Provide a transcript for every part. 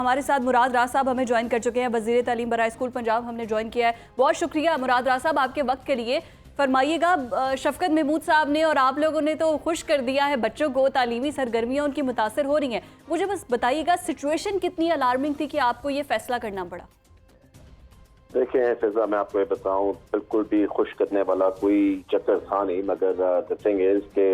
हमारे साथ मुराद राज साहब हमें ज्वाइन कर चुके हैं, वजीर तालीम बराए स्कूल पंजाब हमने ज्वाइन किया है। बहुत शुक्रिया मुराद राज साहब आपके वक्त के लिए। फरमाइएगा, शफकत महमूद साहब ने और आप लोगों ने तो खुश कर दिया है बच्चों को, तालीमी सरगर्मियां उनकी मुतासर हो रही हैं। मुझे बस बताइएगा सिचुएशन कितनी अलार्मिंग थी कि आपको ये फैसला करना पड़ा? देखें फिजा, मैं आपको ये बताऊं, बिल्कुल भी खुश करने वाला कोई चक्कर था नहीं, मगर द थिंग इज के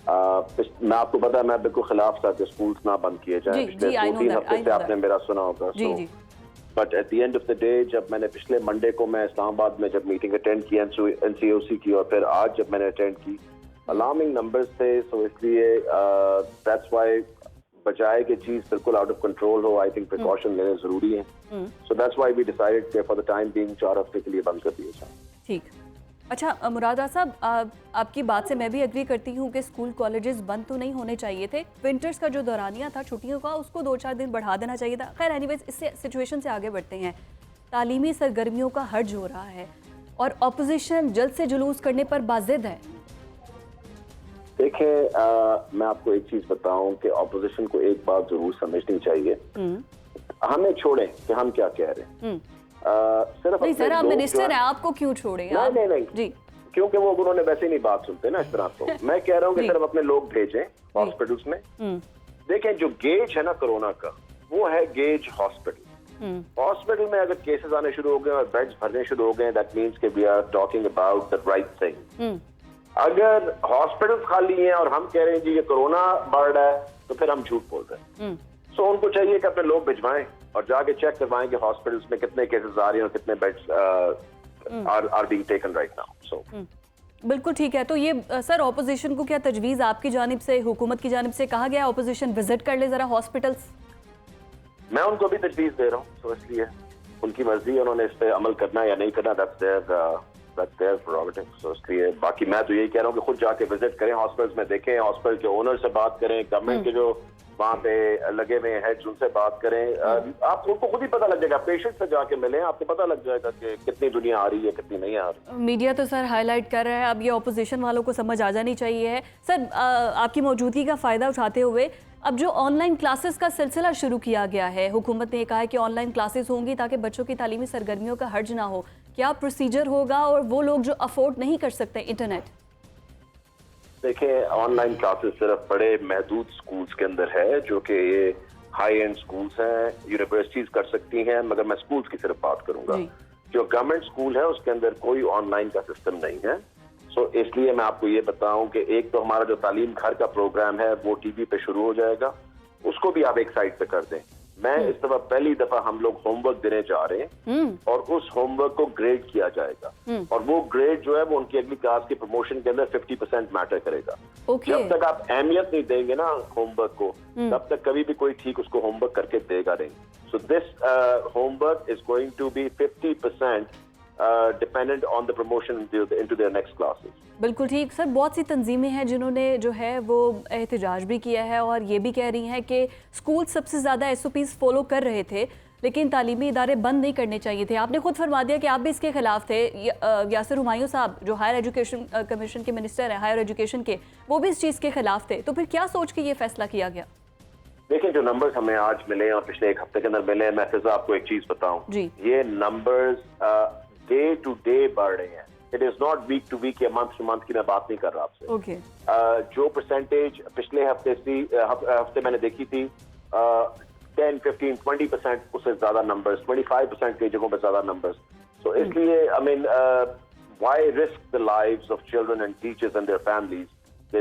मैं आपको पता है मैं बिल्कुल खिलाफ था कि स्कूल्स ना बंद किए जाएं। पिछले 2-3 हफ्ते से आपने मेरा सुना होगा। But at the end of the day, जब मैंने पिछले मंडे को मैं इस्लामाबाद में जब मीटिंग अटेंड की NCOC की, और फिर आज जब मैंने अटेंड की, अलार्मिंग नंबर्स थे। सो इसलिए दैट्स व्हाई बजाय कि चीज बिल्कुल आउट ऑफ कंट्रोल हो, आई थिंक प्रिकॉशन लेने जरूरी है। So that's why we decided कि फॉर द टाइम बीइंग 4 हफ्ते के लिए बंद कर दिया जाए। ठीक। अच्छा मुराद राज साहब, आपकी बात से मैं भी एग्री करती हूँ कि स्कूल कॉलेजेस बंद तो नहीं होने चाहिए थे। विंटर्स का जो दौरानिया था छुट्टियों का, उसको 2-4 दिन बढ़ा देना चाहिए था। खैर एनीवेज, इससे सिचुएशन से आगे बढ़ते हैं। तालीमी सरगर्मियों का हर्ज हो रहा है और ऑपोजिशन जल्द से जुलूस करने पर बाजिद है। देखें, मैं आपको एक चीज बताऊं कि ऑपोजिशन को एक बात जरूर समझनी चाहिए। हमें छोड़ें कि हम क्या कह रहे हैं। सिर्फ नहीं सर, आप मिनिस्टर हैं, आपको क्यों छोड़ें? नहीं जी, क्योंकि वो उन्होंने वैसे ही नहीं बात सुनते ना इस तरह। तो मैं कह रहा हूँ कि सिर्फ अपने लोग भेजें हॉस्पिटल्स में। देखें, जो गेज है ना कोरोना का, वो है गेज हॉस्पिटल। हॉस्पिटल में अगर केसेस आने शुरू हो गए और बेड्स भरने शुरू हो गए, दैट मीन्स कि we are talking about the right thing. अगर हॉस्पिटल खाली हैं और हम कह रहे हैं जी ये कोरोना बढ़ रहा है, तो फिर हम झूठ बोल रहे हैं। सो उनको चाहिए कि अपने लोग भिजवाएं और जाके चेक करवाएं कि हॉस्पिटल्स में कितने केसेस आ रहे हैं और कितने beds are being taken right now. So बिल्कुल ठीक है। तो ये सर, ऑपोजिशन को क्या तजवीज आपकी जानिब से, हुकूमत की जानिब से कहा गया ऑपोजिशन विजिट कर ले जरा हॉस्पिटल्स? मैं उनको भी तजवीज दे रहा हूँ, तो इसलिए उनकी मर्जी है, उन्होंने इस पे अमल करना या नहीं करना, दैट्स देयर प्रेरोगेटिव। सो इसलिए बाकी मैं तो यही कह रहा हूँ कि खुद जाके विजिट करें हॉस्पिटल्स में, देखें हॉस्पिटल के ओनर से बात करें, गवर्नमेंट के जो वहाँ पे लगे हुए हेड्स उनसे बात करें। आप उनको खुद ही पता लग जाएगा, पेशेंट से जाके मिलें, आपको पता लग जाएगा कि कितनी दुनिया आ रही है कितनी नहीं आ रही। मीडिया तो सर हाईलाइट कर रहा है, अब ये ऑपोजिशन वालों को समझ आ जानी चाहिए है। सर, आपकी मौजूदगी का फ़ायदा उठाते हुए अब जो ऑनलाइन क्लासेस का सिलसिला शुरू किया गया है, हुकूमत ने कहा है कि ऑनलाइन क्लासेस होंगी ताकि बच्चों की तालीमी सरगर्मियों का हर्ज ना हो। क्या प्रोसीजर होगा और वो लोग जो अफोर्ड नहीं कर सकते इंटरनेट? देखिए, ऑनलाइन क्लासेस सिर्फ बड़े महदूद स्कूल्स के अंदर है, जो कि ये हाई एंड स्कूल्स हैं, यूनिवर्सिटीज कर सकती हैं, मगर मैं स्कूल्स की सिर्फ बात करूंगा। जो गवर्नमेंट स्कूल है उसके अंदर कोई ऑनलाइन का सिस्टम नहीं है। सो इसलिए मैं आपको ये बताऊं कि एक तो हमारा जो तालीम घर का प्रोग्राम है वो टीवी पे शुरू हो जाएगा, उसको भी आप एक साइड पे कर दें। मैं इस दफा पहली दफा हम लोग होमवर्क देने जा रहे हैं और उस होमवर्क को ग्रेड किया जाएगा, और वो ग्रेड जो है वो उनकी अगली क्लास के प्रमोशन के अंदर 50% मैटर करेगा। जब तक आप अहमियत नहीं देंगे ना होमवर्क को, तब तक कभी भी कोई ठीक उसको होमवर्क करके देगा नहीं। So this homework is going to be 50% dependent on the promotion into their next classes. बिल्कुल ठीक सर। बहुत सी तंजीमें हैं जिन्होंने जो है वो एहतजाज भी किया है और ये भी कह रही हैं कि स्कूल सबसे ज़्यादा SOPs फॉलो कर रहे थे, लेकिन तालीमी इदारे बंद नहीं करने चाहिए थे। आपने खुद फरमा दिया कि आप भी इसके खिलाफ थे। यासिर हुमायूं साहब जो हायर एजुकेशन कमीशन के मिनिस्टर हैं हायर एजुकेशन के, वो भी इस चीज़ के खिलाफ थे। तो फिर क्या सोच के ये फैसला किया गया? देखिए, जो नंबर्स हमें आज मिले और पिछले एक हफ्ते के अंदर मिले, मैं फिजा आपको एक चीज बताऊं, ये नंबर्स डे टू डे बढ़ रहे हैं। It is not week to week या मंथ टू मंथ की मैं बात नहीं कर रहा आपसे। जो परसेंटेज पिछले हफ्ते मैंने देखी थी 10, 15, 20% उससे ज्यादा नंबर्स, 25% की जगहों पर ज्यादा नंबर्स। सो इसलिए I mean why risk the lives of children and teachers and their families,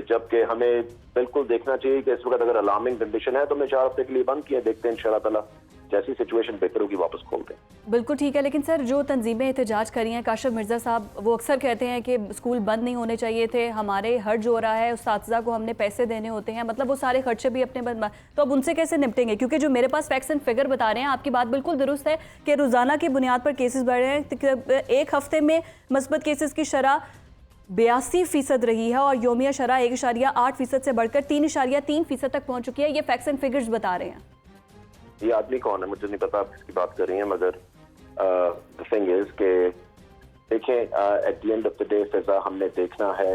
जबकि हमें बिल्कुल देखना चाहिए कि इस वक्त अगर अलार्मिंग कंडीशन है तो हमने 4 हफ्ते के लिए बंद किया, देखते हैं इंशाल्लाह ताला जैसी सिचुएशन बेहतर होगी वापस खोल दें। बिल्कुल ठीक है। लेकिन सर, जो तंजीमें एहतजाज करी हैं, काशिफ मिर्ज़ा साहब वो अक्सर कहते हैं कि स्कूल बंद नहीं होने चाहिए थे, हमारे हर्ज हो रहा है, उस्ताज़ा को हमने पैसे देने होते हैं, मतलब वो सारे खर्चे भी अपने बंद। तो अब उनसे कैसे निपटेंगे? क्योंकि जो मेरे पास फैक्ट्स एंड फिगर बता रहे हैं, आपकी बात बिल्कुल दुरुस्त है कि रोज़ाना की बुनियाद पर केसेस बढ़ रहे हैं। एक हफ्ते में मस्बत केसेस की शरह 82% रही है और योमिया शरह 1.8% से बढ़कर 3.3% तक पहुँच चुकी है। ये फैक्ट्स एंड फिगर्स बता रहे हैं। ये आदमी कौन है मुझे नहीं पता आप किसकी बात कर रही हैं, मगर द थिंग इज के देखें, at the end of the day फिजा हमने देखना है,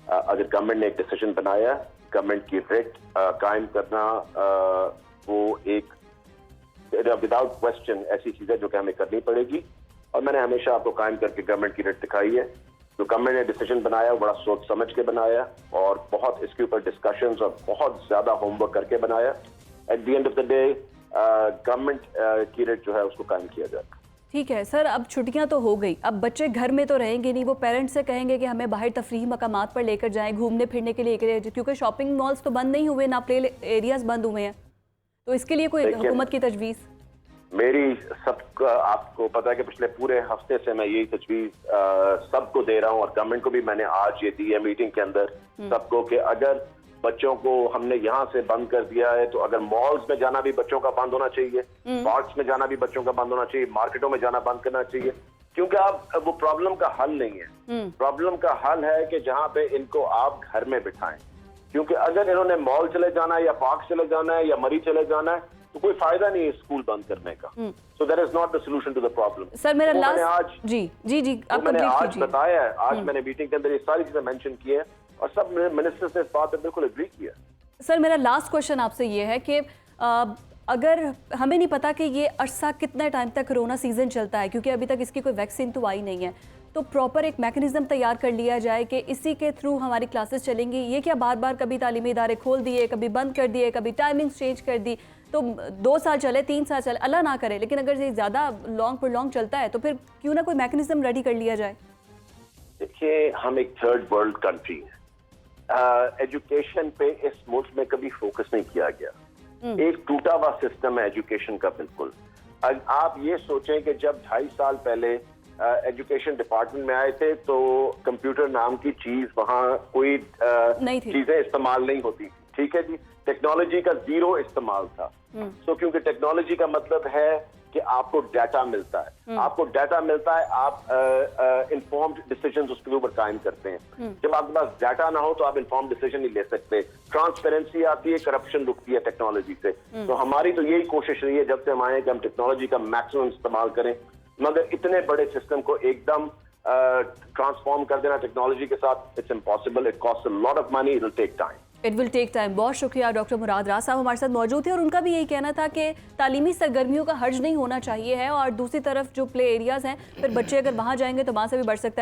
अगर गवर्नमेंट ने एक डिसीजन बनाया, गवर्नमेंट की रिट कायम करना वो एक विदाउट क्वेश्चन ऐसी चीजें जो कि हमें करनी पड़ेगी। और मैंने हमेशा आपको कायम करके गवर्नमेंट की रेट दिखाई है। जो गवर्नमेंट ने डिसीजन बनाया बड़ा सोच समझ के बनाया और बहुत इसके ऊपर डिस्कशंस और बहुत ज्यादा होमवर्क करके बनाया। Eight the end of the day government की रेट जो है उसको कायम किया जाएगा। ठीक है सर, अब छुट्टियां तो हो गई, अब बच्चे घर में तो रहेंगे नहीं, वो पेरेंट्स से कहेंगे कि हमें बाहर तफरीही मकामात पर लेकर जाएं, घूमने फिरने के लिए, क्योंकि शॉपिंग मॉल्स तो बंद नहीं हुए, ना प्ले एरियाज बंद हुए हैं, तो इसके लिए कोई हुकूमत की तजवीज़? मेरी सब आपको पता है कि पिछले पूरे हफ्ते से मैं यही तजवीज़ सबको दे रहा हूँ और गवर्नमेंट को भी मैंने आज ये दी है मीटिंग के अंदर सबको, कि अगर बच्चों को हमने यहाँ से बंद कर दिया है तो अगर मॉल्स में जाना भी बच्चों का बंद होना चाहिए, पार्क्स में जाना भी बच्चों का बंद होना चाहिए, मार्केटों में जाना बंद करना चाहिए, क्योंकि आप वो प्रॉब्लम का हल नहीं है। प्रॉब्लम का हल है कि जहाँ पे इनको आप घर में बिठाएं, क्योंकि अगर इन्होंने मॉल चले जाना है या पार्क चले जाना है या मरी चले जाना है तो कोई फायदा नहीं है स्कूल बंद करने का। So that is not the solution to the problem. Sir मेरा लास्ट जी आप मैंने आज बताया है, आज मैंने मीटिंग के अंदर ये सारी चीजें मेंशन की है और सब मिनिस्टर्स ने इस बात पे बिल्कुल एग्री किया। सर मेरा लास्ट क्वेश्चन आपसे ये है कि अगर हमें नहीं पता कि ये अरसा कितने टाइम तक कोरोना सीजन चलता है, क्योंकि अभी तक इसकी कोई वैक्सीन तो आई नहीं है, तो प्रॉपर एक मैकेनिज्म तैयार कर लिया जाए कि इसी के थ्रू हमारी क्लासेस चलेंगी। ये क्या बार बार कभी तालीमी इदारे खोल दिए, कभी बंद कर दिए, कभी टाइमिंग्स चेंज कर दी, तो 2 साल चले 3 साल चले, अल्लाह ना करे, लेकिन अगर ये ज़्यादा लॉन्ग चलता है तो फिर क्यों ना कोई मैकेनिज्म रेडी कर लिया जाए। देखिए, हम एक थर्ड वर्ल्ड कंट्री है, एजुकेशन पे इस मुल्क में कभी फोकस नहीं किया गया। एक टूटा हुआ सिस्टम है एजुकेशन का बिल्कुल। आप ये सोचें कि जब 2.5 साल पहले एजुकेशन डिपार्टमेंट में आए थे तो कंप्यूटर नाम की चीज वहाँ कोई चीजें इस्तेमाल नहीं होती, ठीक है जी, टेक्नोलॉजी का जीरो इस्तेमाल था। तो क्योंकि टेक्नोलॉजी का मतलब है कि आपको डाटा मिलता है, आपको डाटा मिलता है, आप इन्फॉर्म्ड डिसीजन उसके ऊपर कायम करते हैं। जब आपके पास डाटा ना हो तो आप इन्फॉर्म्ड डिसीजन नहीं ले सकते। ट्रांसपेरेंसी आती है, करप्शन रुकती है टेक्नोलॉजी से। तो हमारी तो यही कोशिश रही है जब से हम आए कि हम टेक्नोलॉजी का मैक्सिमम इस्तेमाल करें, मगर इतने बड़े सिस्टम को एकदम ट्रांसफॉर्म कर देना टेक्नोलॉजी के साथ, it's impossible, it cost a lot of money, it will take time. It will take time. बहुत शुक्रिया डॉक्टर मुराद राज साहब हमारे साथ मौजूद थे और उनका भी यही कहना था कि तालीमी सरगर्मियों का हर्ज नहीं होना चाहिए है, और दूसरी तरफ जो प्ले एरियाज हैं फिर बच्चे अगर वहाँ जाएंगे तो वहाँ से भी बढ़ सकता है।